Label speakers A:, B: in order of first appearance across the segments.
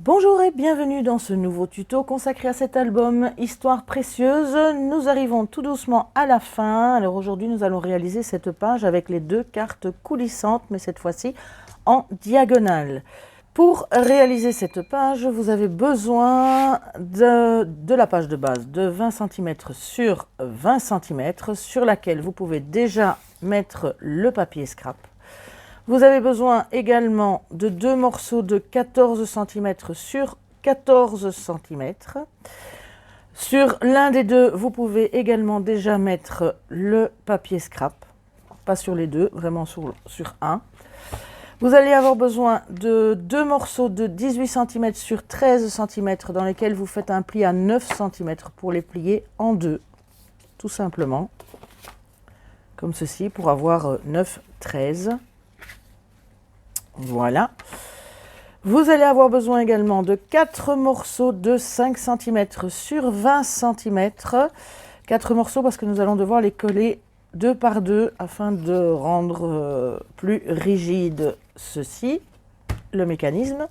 A: Bonjour et bienvenue dans ce nouveau tuto consacré à cet album Histoire précieuse. Nous arrivons tout doucement à la fin. Alors aujourd'hui nous allons réaliser cette page avec les deux cartes coulissantes, mais cette fois-ci en diagonale. Pour réaliser cette page, vous avez besoin de la page de base de 20 cm sur 20 cm sur laquelle vous pouvez déjà mettre le papier scrap. Vous avez besoin également de deux morceaux de 14 cm sur 14 cm. Sur l'un des deux, vous pouvez également déjà mettre le papier scrap. Pas sur les deux, vraiment sur un. Vous allez avoir besoin de deux morceaux de 18 cm sur 13 cm dans lesquels vous faites un pli à 9 cm pour les plier en deux. Tout simplement. Comme ceci pour avoir 9, 13. Voilà. Vous allez avoir besoin également de 4 morceaux de 5 cm sur 20 cm. 4 morceaux parce que nous allons devoir les coller deux par deux afin de rendre plus rigide ceci, le mécanisme.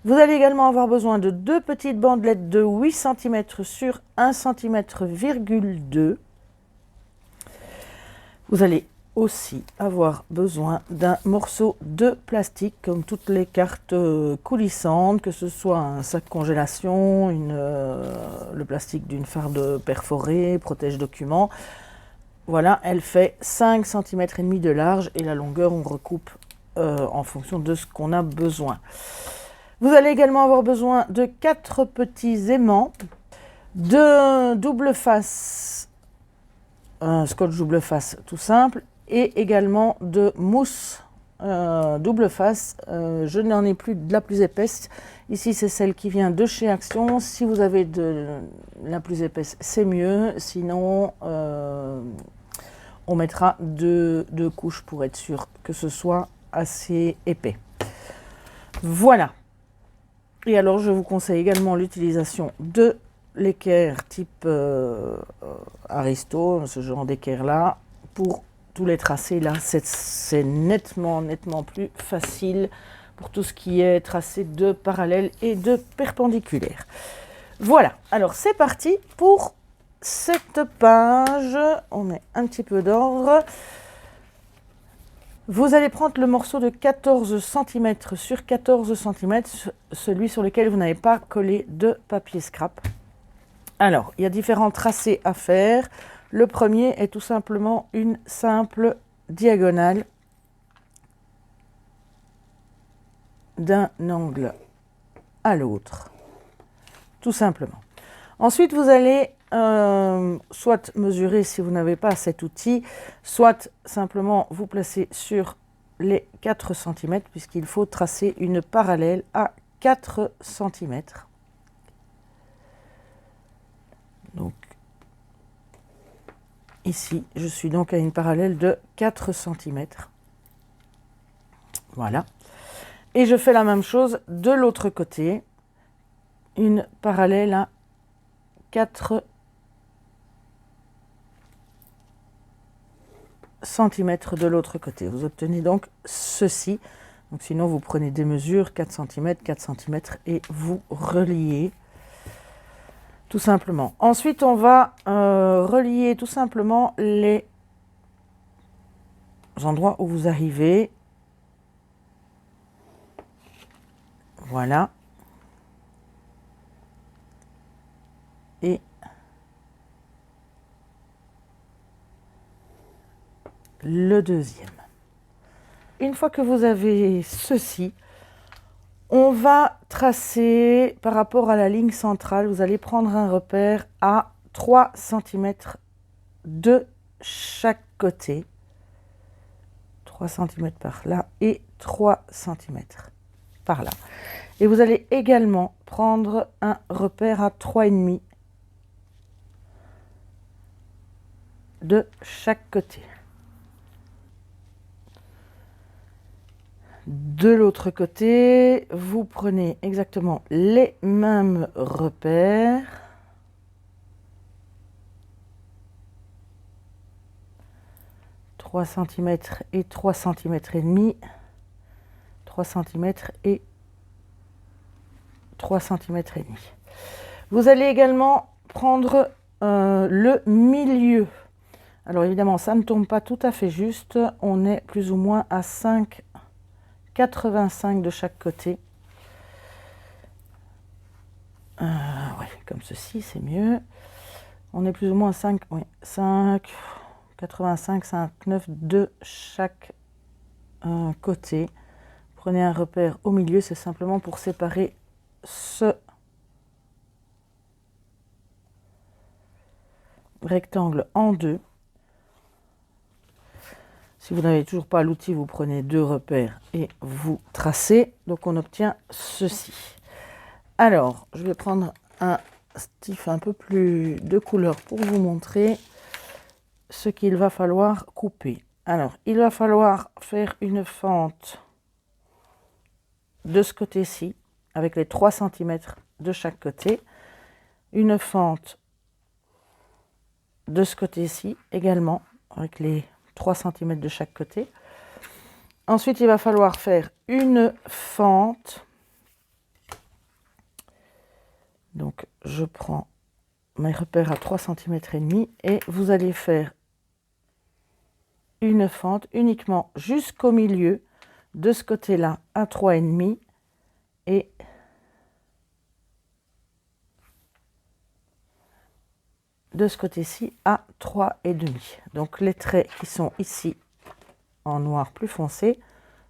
A: Vous allez également avoir besoin de deux petites bandelettes de 8 cm sur 1 cm,2 cm. Vous allez aussi avoir besoin d'un morceau de plastique comme toutes les cartes coulissantes, que ce soit un sac congélation, le plastique d'une farde perforée, protège documents. Voilà, elle fait 5 cm et demi de large et la longueur on recoupe en fonction de ce qu'on a besoin. Vous allez également avoir besoin de 4 petits aimants, de double face, un scotch double face tout simple, et également de mousse double face. Je n'en ai plus de la plus épaisse. Ici, c'est celle qui vient de chez Action. Si vous avez de la plus épaisse, c'est mieux. Sinon, on mettra deux couches pour être sûr que ce soit assez épais. Voilà. Et alors, je vous conseille également l'utilisation de l'équerre type Aristo, ce genre d'équerre-là, pour tous les tracés. Là, c'est nettement plus facile pour tout ce qui est tracé de parallèle et de perpendiculaire. Voilà, alors c'est parti pour cette page. On met un petit peu d'ordre. Vous allez prendre le morceau de 14 cm sur 14 cm, celui sur lequel vous n'avez pas collé de papier scrap. Alors, il y a différents tracés à faire. Le premier est tout simplement une simple diagonale d'un angle à l'autre, tout simplement. Ensuite, vous allez soit mesurer si vous n'avez pas cet outil, soit simplement vous placer sur les 4 cm, puisqu'il faut tracer une parallèle à 4 cm. Donc, ici, je suis donc à une parallèle de 4 cm. Voilà. Et je fais la même chose de l'autre côté. Une parallèle à 4 cm de l'autre côté. Vous obtenez donc ceci. Donc, sinon, vous prenez des mesures, 4 cm, 4 cm, et vous reliez. Tout simplement. Ensuite, on va relier tout simplement les endroits où vous arrivez. Voilà. Et le deuxième. Une fois que vous avez ceci, on va tracer par rapport à la ligne centrale. Vous allez prendre un repère à 3 cm de chaque côté. 3 cm par là et 3 cm par là. Et vous allez également prendre un repère à 3,5 de chaque côté. De l'autre côté, vous prenez exactement les mêmes repères. « 3 cm et 3 cm et demi. 3 cm et 3 cm et demi. Vous allez également prendre le milieu. Alors évidemment, ça ne tombe pas tout à fait juste. On est plus ou moins à 5,85 de chaque côté. Ouais, comme ceci, c'est mieux. On est plus ou moins à 5, oui, 5,85, 5,9 de chaque côté. Prenez un repère au milieu, c'est simplement pour séparer ce rectangle en deux. Si vous n'avez toujours pas l'outil, vous prenez 2 repères et vous tracez. Donc on obtient ceci. Alors, je vais prendre un stiff un peu plus de couleur pour vous montrer ce qu'il va falloir couper. Alors, il va falloir faire une fente de ce côté-ci, avec les 3 cm de chaque côté. Une fente de ce côté-ci également, avec les 3 cm de chaque côté. Ensuite, il va falloir faire une fente. Donc, je prends mes repères à 3 cm et demi et vous allez faire une fente uniquement jusqu'au milieu de ce côté-là à 3,5 et de ce côté-ci à 3,5. Donc les traits qui sont ici en noir plus foncé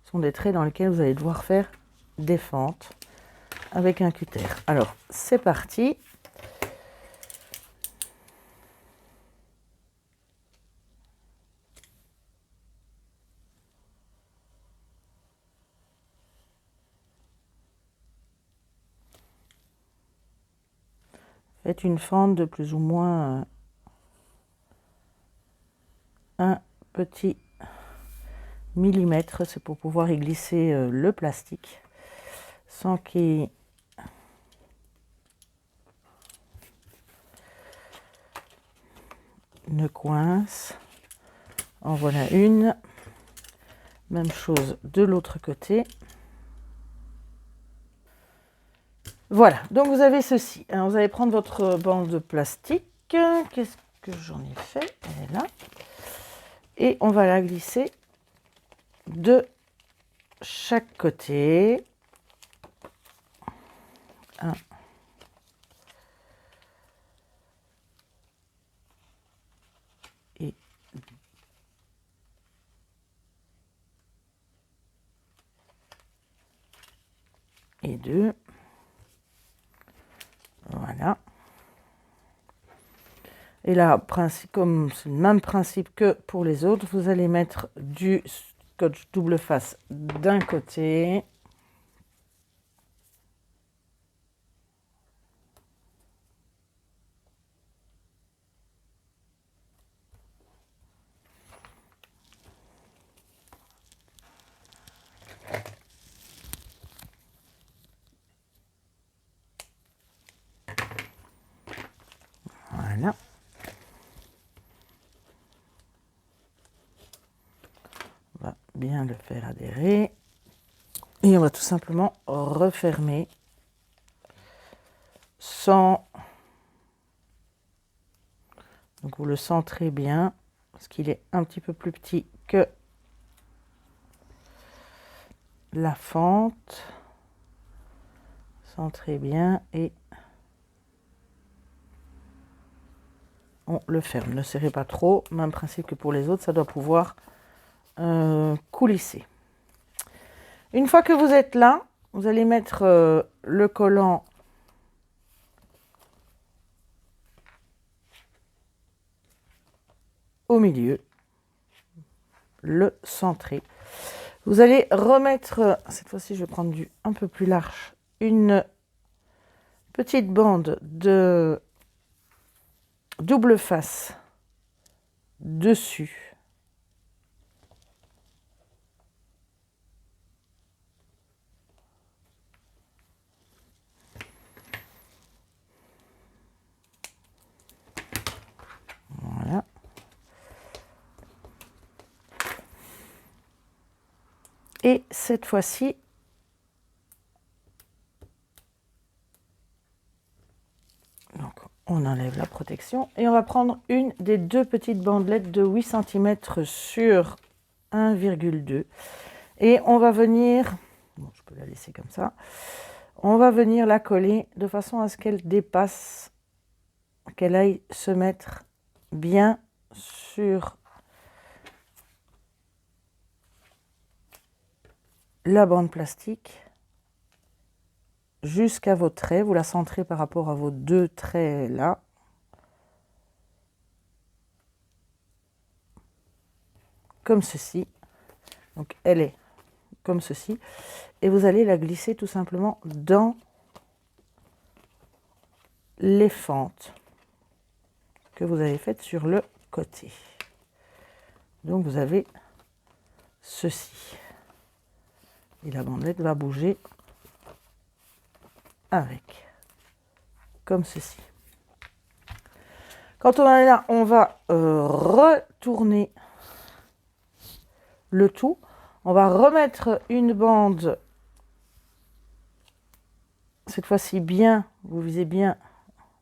A: sont des traits dans lesquels vous allez devoir faire des fentes avec un cutter. Alors c'est parti. Faites une fente de plus ou moins un petit millimètre, c'est pour pouvoir y glisser le plastique sans qu'il ne coince. En voilà une. Même chose de l'autre côté. Voilà, donc vous avez ceci. Alors, vous allez prendre votre bande de plastique. Qu'est-ce que j'en ai fait? Elle est là. Et on va la glisser de chaque côté. Un. Et deux. Voilà. Et là, comme c'est le même principe que pour les autres, vous allez mettre du scotch double face d'un côté. Voilà. On va bien le faire adhérer. Et on va tout simplement refermer sans... Donc vous le centrez bien, parce qu'il est un petit peu plus petit que la fente. Centrez bien et on le ferme. Ne serrez pas trop, même principe que pour les autres, ça doit pouvoir coulisser. Une fois que vous êtes là, vous allez mettre le collant au milieu, le centrer. Vous allez remettre, cette fois-ci je vais prendre du un peu plus large, une petite bande de double face dessus. Voilà. Et cette fois-ci, On enlève la protection et on va prendre une des deux petites bandelettes de 8 cm sur 1,2 et on va venir, bon, je peux la laisser comme ça, on va venir la coller de façon à ce qu'elle dépasse, qu'elle aille se mettre bien sur la bande plastique jusqu'à vos traits. Vous la centrez par rapport à vos deux traits là. Comme ceci. Donc elle est comme ceci. Et vous allez la glisser tout simplement dans les fentes que vous avez faites sur le côté. Donc vous avez ceci. Et la bandelette va bouger avec, comme ceci. Quand on est là, on va retourner le tout. On va remettre une bande, cette fois-ci bien, vous visez bien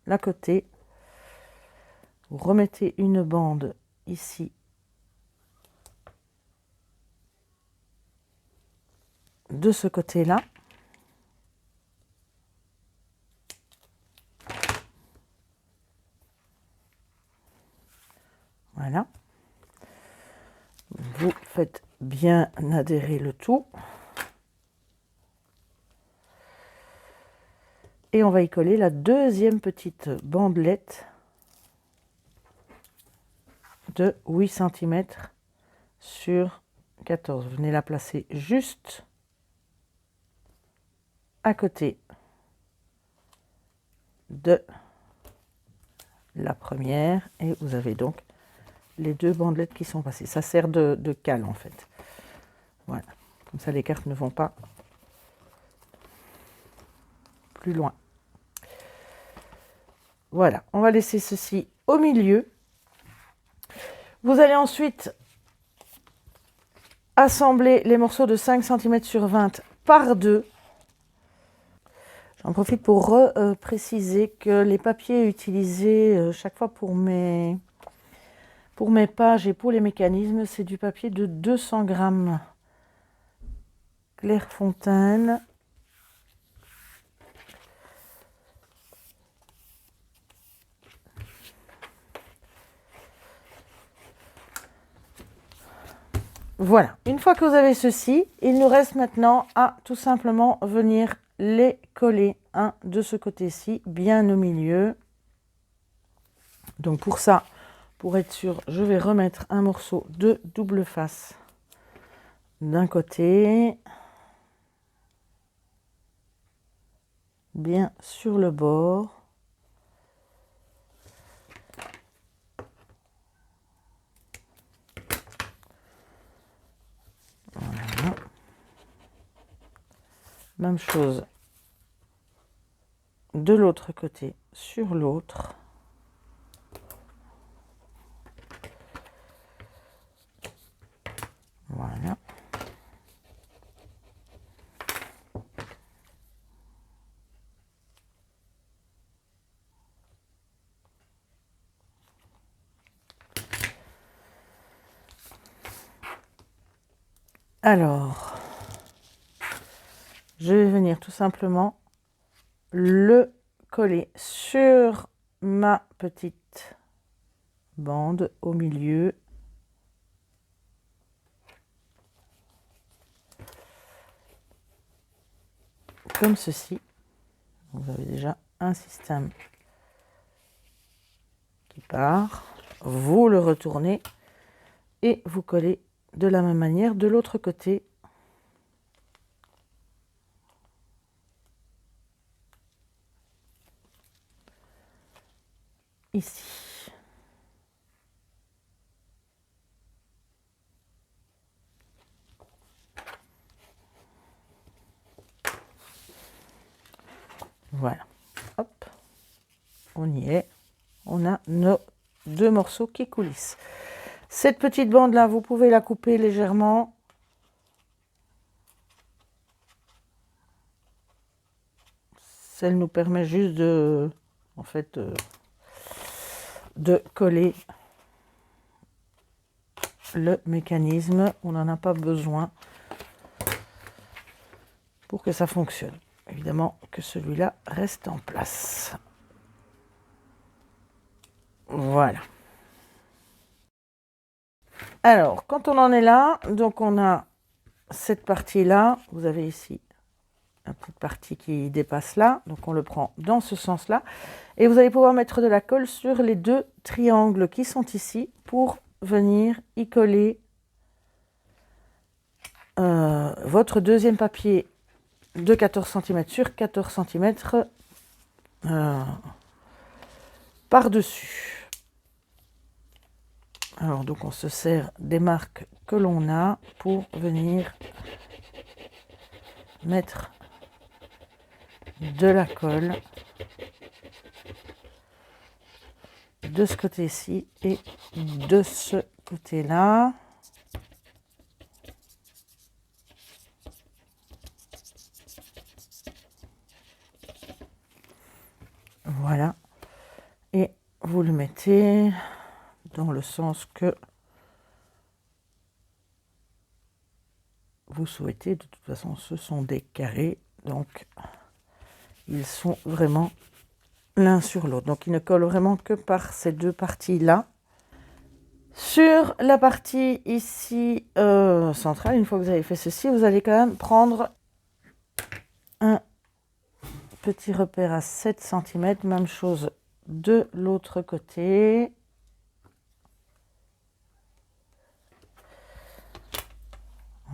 A: la côté. Vous remettez une bande ici de ce côté-là. Voilà. Vous faites bien adhérer le tout. Et on va y coller la deuxième petite bandelette de 8 cm sur 14. Vous venez la placer juste à côté de la première. Et vous avez donc les deux bandelettes qui sont passées. Ça sert de cale en fait. Voilà. Comme ça les cartes ne vont pas plus loin. Voilà. On va laisser ceci au milieu. Vous allez ensuite assembler les morceaux de 5 cm sur 20 par 2. J'en profite pour préciser que les papiers utilisés chaque fois pour mes pages et pour les mécanismes, c'est du papier de 200 grammes Clairefontaine. Voilà, une fois que vous avez ceci, il nous reste maintenant à tout simplement venir les coller un de ce côté-ci, bien au milieu. Donc pour ça, pour être sûr, je vais remettre un morceau de double face d'un côté, bien sur le bord. Voilà. Même chose de l'autre côté sur l'autre. Voilà. Alors, je vais venir tout simplement le coller sur ma petite bande au milieu. Comme ceci. Vous avez déjà un système qui part. Vous le retournez et vous collez de la même manière de l'autre côté. Ici. Voilà. Hop. On y est. On a nos deux morceaux qui coulissent. Cette petite bande là, vous pouvez la couper légèrement. Ça nous permet juste de, en fait, de coller le mécanisme. On n'en a pas besoin pour que ça fonctionne. Évidemment que celui-là reste en place. Voilà. Alors, quand on en est là, donc on a cette partie-là. Vous avez ici une petite partie qui dépasse là. Donc on le prend dans ce sens-là. Et vous allez pouvoir mettre de la colle sur les deux triangles qui sont ici pour venir y coller votre deuxième papier de 14 cm sur 14 cm par-dessus. Alors donc on se sert des marques que l'on a pour venir mettre de la colle de ce côté-ci et de ce côté-là. Voilà. Et vous le mettez dans le sens que vous souhaitez. De toute façon, ce sont des carrés, donc ils sont vraiment l'un sur l'autre. Donc ils ne collent vraiment que par ces deux parties-là. Sur la partie ici centrale, une fois que vous avez fait ceci, vous allez quand même prendre un petit repère à 7 cm, même chose de l'autre côté.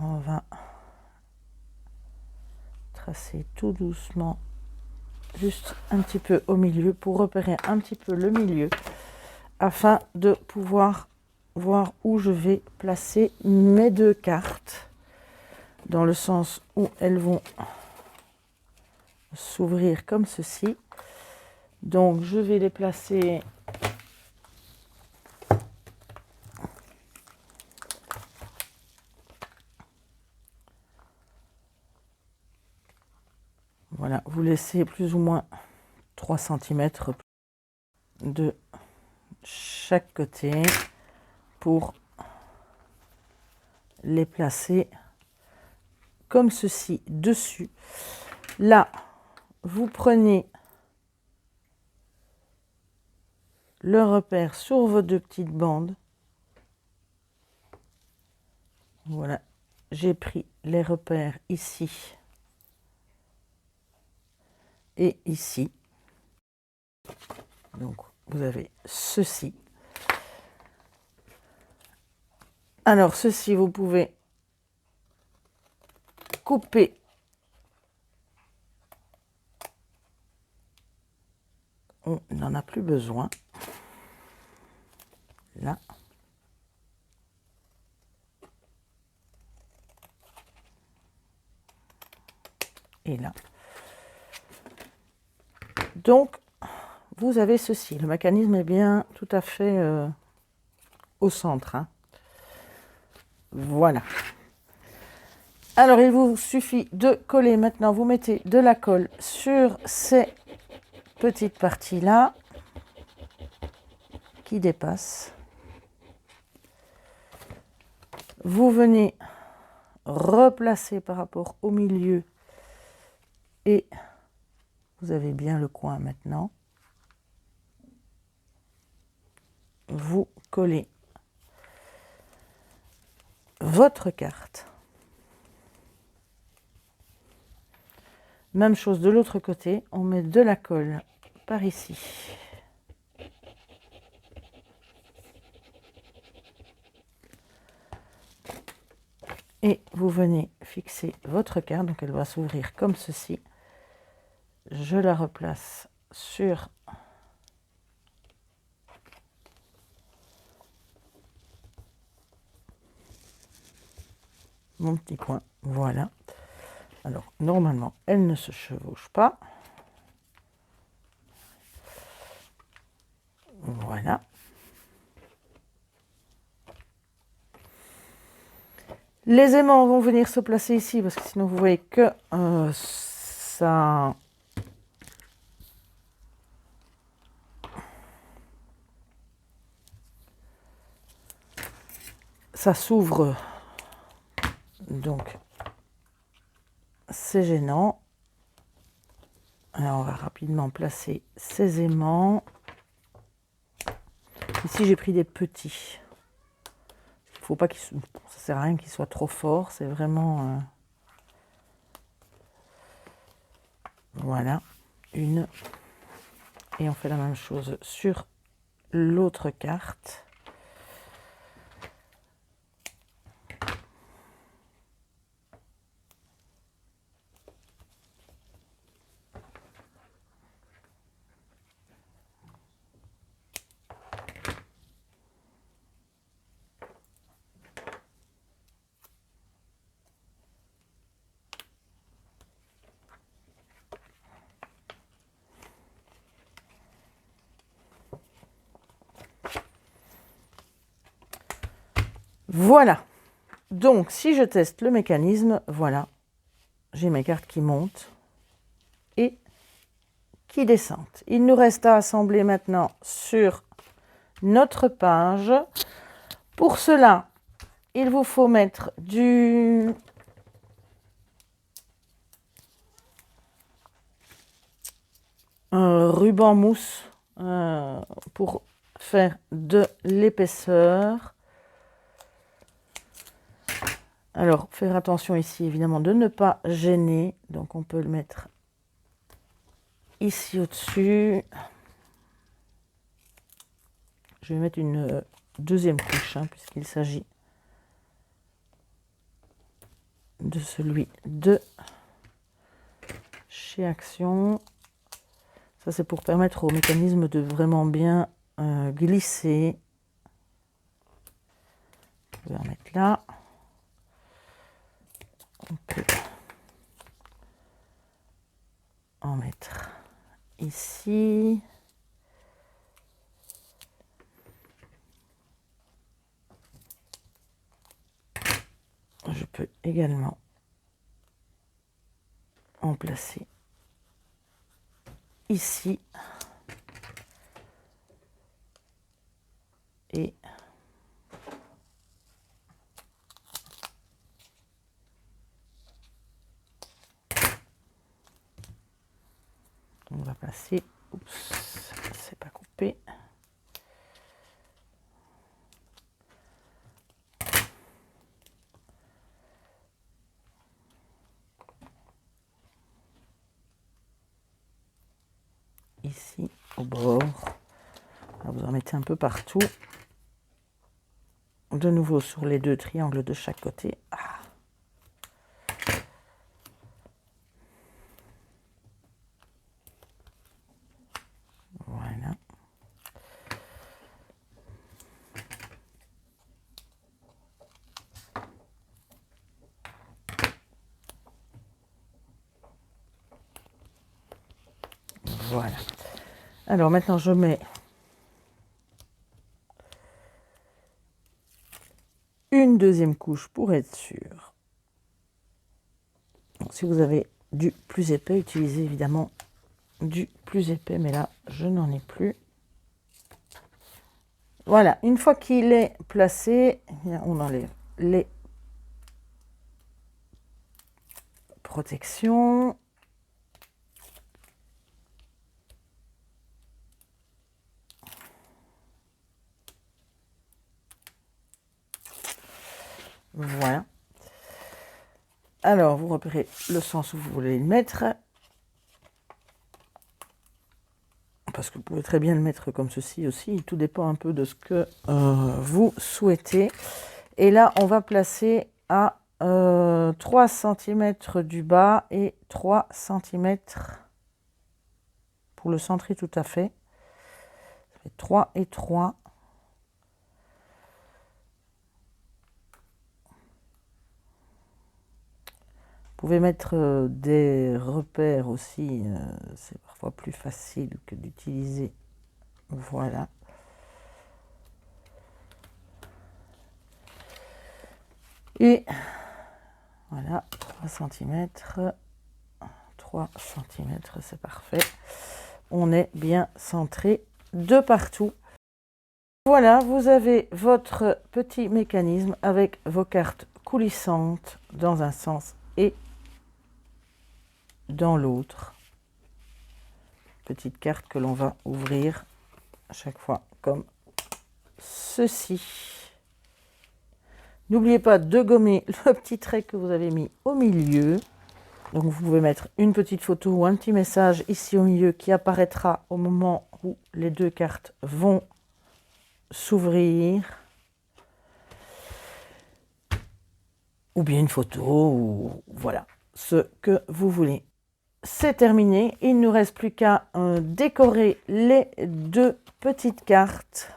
A: On va tracer tout doucement, juste un petit peu au milieu pour repérer un petit peu le milieu afin de pouvoir voir où je vais placer mes deux cartes dans le sens où elles vont s'ouvrir comme ceci. Donc je vais les placer voilà, vous laissez plus ou moins 3 cm de chaque côté pour les placer comme ceci dessus. Là, vous prenez le repère sur vos deux petites bandes. Voilà, j'ai pris les repères ici et ici. Donc, vous avez ceci. Alors, ceci, vous pouvez couper on n'en a plus besoin. Là. Et là. Donc, vous avez ceci. Le mécanisme est bien tout à fait au centre. Hein. Voilà. Alors, il vous suffit de coller. Maintenant, vous mettez de la colle sur ces petites parties-là qui dépassent. Vous venez replacer par rapport au milieu et vous avez bien le coin maintenant. Vous collez votre carte. Même chose de l'autre côté, on met de la colle par ici. Et vous venez fixer votre carte, donc elle va s'ouvrir comme ceci. Je la replace sur mon petit coin, voilà. Alors, normalement, elle ne se chevauche pas. Voilà. Les aimants vont venir se placer ici, parce que sinon, vous voyez que ça... ça s'ouvre, donc c'est gênant. Alors on va rapidement placer ces aimants. Ici j'ai pris des petits. Il faut pas qu'ils, ça sert à rien qu'ils soient trop forts, c'est vraiment voilà, une. Et on fait la même chose sur l'autre carte. Voilà. Donc, si je teste le mécanisme, voilà, j'ai mes cartes qui montent et qui descendent. Il nous reste à assembler maintenant sur notre page. Pour cela, il vous faut mettre du ruban mousse pour faire de l'épaisseur. Alors, faire attention ici, évidemment, de ne pas gêner. Donc, on peut le mettre ici au-dessus. Je vais mettre une deuxième couche, hein, puisqu'il s'agit de celui de chez Action. Ça, c'est pour permettre au mécanisme de vraiment bien glisser. Je vais en mettre là. On peut en mettre ici. Je peux également en placer ici. Et on va passer, oups, c'est pas coupé. Ici au bord. Alors vous en mettez un peu partout. De nouveau sur les deux triangles de chaque côté. Ah. Voilà. Voilà. Alors maintenant je mets une deuxième couche pour être sûr. Donc, si vous avez du plus épais, utilisez évidemment du plus épais, mais là je n'en ai plus. Voilà, une fois qu'il est placé, on enlève les protections. Voilà. Alors, vous repérez le sens où vous voulez le mettre. Parce que vous pouvez très bien le mettre comme ceci aussi. Tout dépend un peu de ce que vous souhaitez. Et là, on va placer à 3 cm du bas et 3 cm pour le centrer tout à fait. Ça fait 3 et 3. Vous pouvez mettre des repères aussi, c'est parfois plus facile que d'utiliser. Voilà. Et voilà, 3 cm. 3 cm, c'est parfait. On est bien centré de partout. Voilà, vous avez votre petit mécanisme avec vos cartes coulissantes dans un sens et dans l'autre. Petite carte que l'on va ouvrir à chaque fois comme ceci. N'oubliez pas de gommer le petit trait que vous avez mis au milieu. Donc vous pouvez mettre une petite photo ou un petit message ici au milieu qui apparaîtra au moment où les deux cartes vont s'ouvrir. Ou bien une photo, ou voilà, ce que vous voulez. C'est terminé, il ne nous reste plus qu'à décorer les deux petites cartes.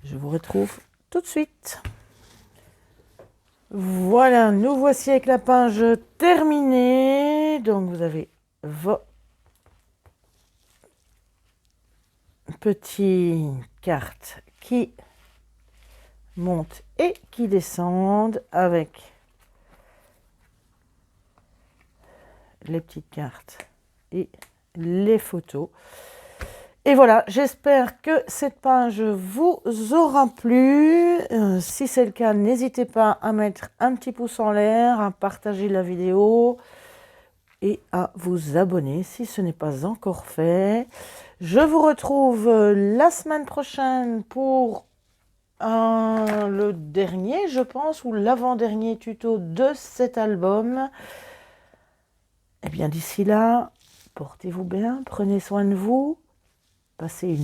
A: Je vous retrouve tout de suite. Voilà, nous voici avec la page terminée. Donc vous avez vos petites cartes qui montent et qui descendent avec les petites cartes et les photos. Et voilà, j'espère que cette page vous aura plu. Si c'est le cas, n'hésitez pas à mettre un petit pouce en l'air, à partager la vidéo et à vous abonner si ce n'est pas encore fait. Je vous retrouve la semaine prochaine pour le dernier, je pense, ou l'avant-dernier tuto de cet album. Et bien d'ici là, portez-vous bien, prenez soin de vous. Passez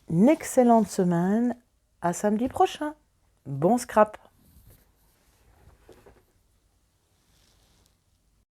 A: une excellente semaine. À samedi prochain. Bon scrap!